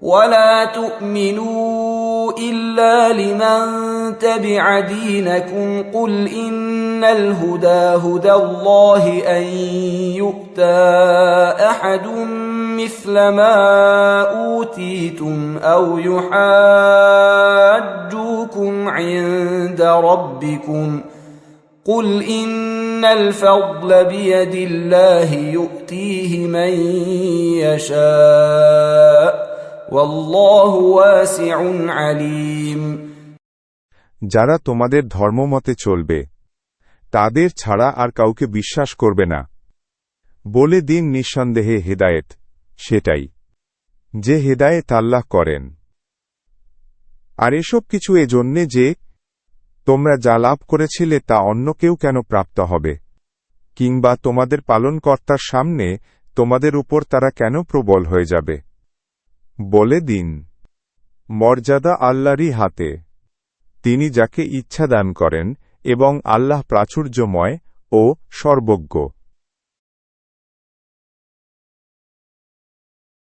ولا تؤمنوا إلا لمن تبع دينكم قل إن الهدى هدى الله أن يؤتى أحد مثل ما أوتيتم أو يحاجوكم عند ربكم قل إن الفضل بيد الله يؤتيه من يشاء والله واسع عليم। যারা তোমাদের ধর্মমতে চলবে তাদের ছাড়া আর কাউকে বিশ্বাস করবে না। বলে দিন নিঃসন্দেহে হেদায়েত সেটাই যে হেদায়েত আল্লাহ করেন। আর এসব কিছু এজন্যে যে তোমরা যা লাভ করেছিলে তা অন্য কেউ কেন প্রাপ্ত হবে, কিংবা তোমাদের পালনকর্তার সামনে তোমাদের উপর তারা কেন প্রবল হয়ে যাবে। বলে দিন মর্যাদা আল্লাহরই হাতে, তিনি যাকে ইচ্ছা দান করেন এবং আল্লাহ প্রাচুর্যময় ও সর্বজ্ঞ।